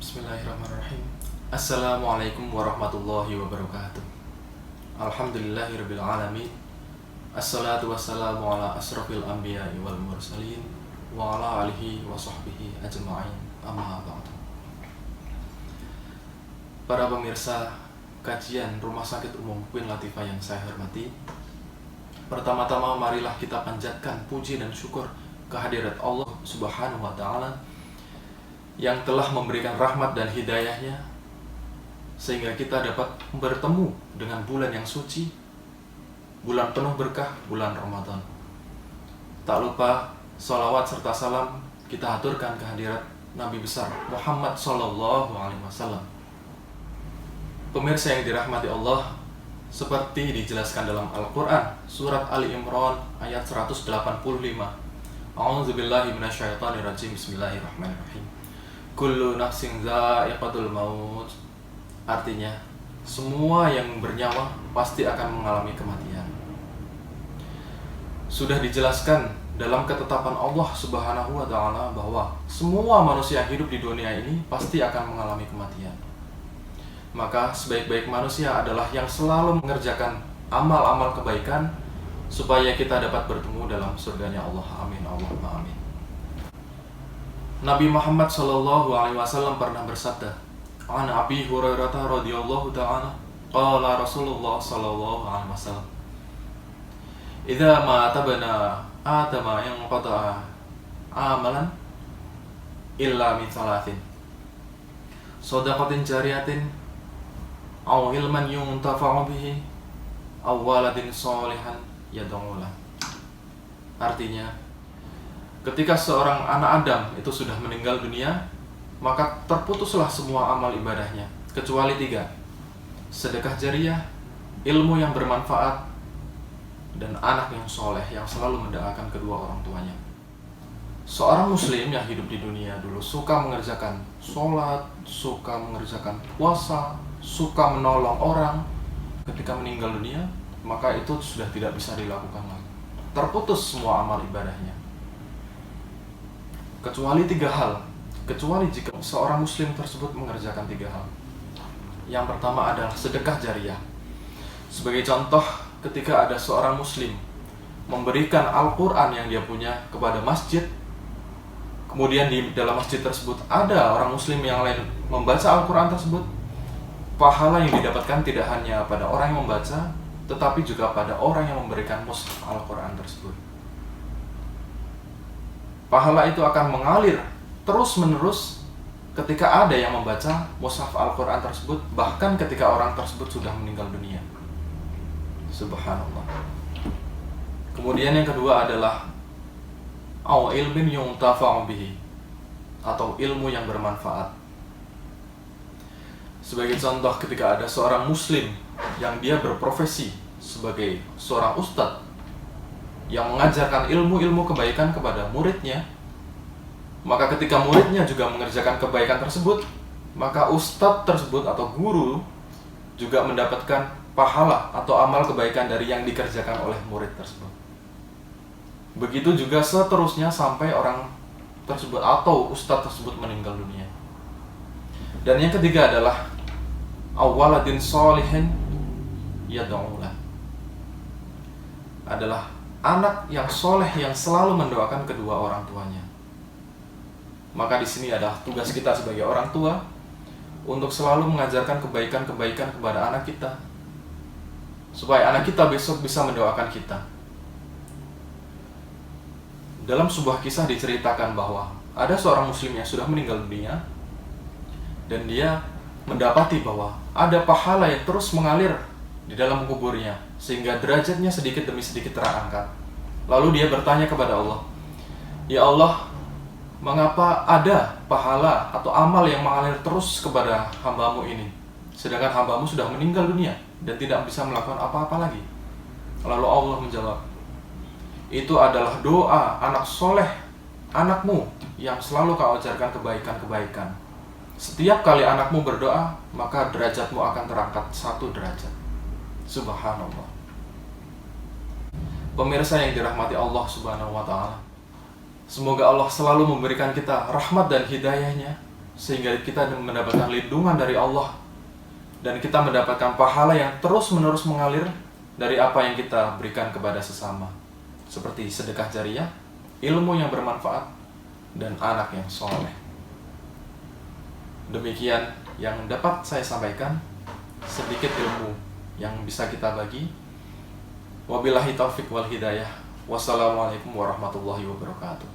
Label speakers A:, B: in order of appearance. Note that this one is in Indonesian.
A: Bismillahirrahmanirrahim. Assalamualaikum warahmatullahi wabarakatuh. Alhamdulillahirabbil alamin. Assalatu wassalamu ala asrofil anbiya'i wal mursalin wa ala alihi wa sahbihi ajma'in. Amma ba'du. Para pemirsa kajian Rumah Sakit Umum Queen Latifah yang saya hormati, pertama-tama marilah kita panjatkan puji dan syukur kehadirat Allah Subhanahu wa Ta'ala yang telah memberikan rahmat dan hidayahnya sehingga kita dapat bertemu dengan bulan yang suci, bulan penuh berkah, bulan Ramadan. Tak lupa sholawat serta salam kita haturkan kehadirat Nabi besar Muhammad Sallallahu Alaihi Wasallam. Pemirsa yang dirahmati Allah, seperti dijelaskan dalam Al-Quran surat Ali Imran ayat 185. A'udzubillahi minasyaitonirrajim. Bismillahirrahmanirrahim. Kullu nafsin dha'iqatul maut. Artinya, semua yang bernyawa pasti akan mengalami kematian. Sudah dijelaskan dalam ketetapan Allah Subhanahu wa Ta'ala bahwa semua manusia yang hidup di dunia ini pasti akan mengalami kematian. Maka sebaik-baik manusia adalah yang selalu mengerjakan amal-amal kebaikan supaya kita dapat bertemu dalam surganya Allah. Amin. Allahumma amin. Nabi Muhammad Sallallahu Alaihi Wasallam pernah bersabda, "An Abi Hurairah radhiyallahu ta'ala, qala Rasulullah Sallallahu Alaihi Wasallam, idza mata bana Adama yanqata'a amalan illa min thalathin, shadaqatin jariyatin, aw ilman yuntafa'u bihi, aw waladin sholihan yad'u lahu." Artinya, ketika seorang anak Adam itu sudah meninggal dunia, maka terputuslah semua amal ibadahnya, kecuali 3. Sedekah jariyah, ilmu yang bermanfaat, dan anak yang soleh yang selalu mendoakan kedua orang tuanya. Seorang muslim yang hidup di dunia dulu suka mengerjakan sholat, suka mengerjakan puasa, suka menolong orang. Ketika meninggal dunia, maka itu sudah tidak bisa dilakukan lagi. Terputus semua amal ibadahnya. Kecuali 3 hal. Kecuali jika seorang muslim tersebut mengerjakan 3 hal. Yang pertama adalah sedekah jariyah. Sebagai contoh, ketika ada seorang muslim memberikan Al-Quran yang dia punya kepada masjid, kemudian di dalam masjid tersebut ada orang muslim yang lain membaca Al-Quran tersebut, pahala yang didapatkan tidak hanya pada orang yang membaca, tetapi juga pada orang yang memberikan mushaf Al-Quran tersebut. Pahala itu akan mengalir terus-menerus ketika ada yang membaca mushaf Al-Quran tersebut, bahkan ketika orang tersebut sudah meninggal dunia. Subhanallah. Kemudian yang kedua adalah au ilmin yuntafa'u bihi, atau ilmu yang bermanfaat. Sebagai contoh, ketika ada seorang muslim yang dia berprofesi sebagai seorang ustadz yang mengajarkan ilmu-ilmu kebaikan kepada muridnya, maka ketika muridnya juga mengerjakan kebaikan tersebut, maka ustadz tersebut atau guru juga mendapatkan pahala atau amal kebaikan dari yang dikerjakan oleh murid tersebut. Begitu juga seterusnya sampai orang tersebut atau ustadz tersebut meninggal dunia. Dan yang ketiga adalah awaladin sholihin yad'u lahu, adalah anak yang soleh yang selalu mendoakan kedua orang tuanya. Maka di sini adalah tugas kita sebagai orang tua untuk selalu mengajarkan kebaikan-kebaikan kepada anak kita, supaya anak kita besok bisa mendoakan kita. Dalam sebuah kisah diceritakan bahwa ada seorang muslim yang sudah meninggal dunia, dan dia mendapati bahwa ada pahala yang terus mengalir di dalam kuburnya, sehingga derajatnya sedikit demi sedikit terangkat. Lalu dia bertanya kepada Allah, "Ya Allah, mengapa ada pahala atau amal yang mengalir terus kepada hambamu ini, sedangkan hambamu sudah meninggal dunia dan tidak bisa melakukan apa-apa lagi?" Lalu Allah menjawab, "Itu adalah doa anak soleh anakmu yang selalu kau ajarkan kebaikan-kebaikan. Setiap kali anakmu berdoa, maka derajatmu akan terangkat 1 derajat." Subhanallah. Pemirsa yang dirahmati Allah Subhanahu wa Ta'ala, semoga Allah selalu memberikan kita rahmat dan hidayahnya sehingga kita mendapatkan lindungan dari Allah, dan kita mendapatkan pahala yang terus-menerus mengalir dari apa yang kita berikan kepada sesama, seperti sedekah jariah, ilmu yang bermanfaat, dan anak yang soleh. Demikian yang dapat saya sampaikan, sedikit ilmu yang bisa kita bagi. Wabillahi taufik wal hidayah. Wassalamualaikum warahmatullahi wabarakatuh.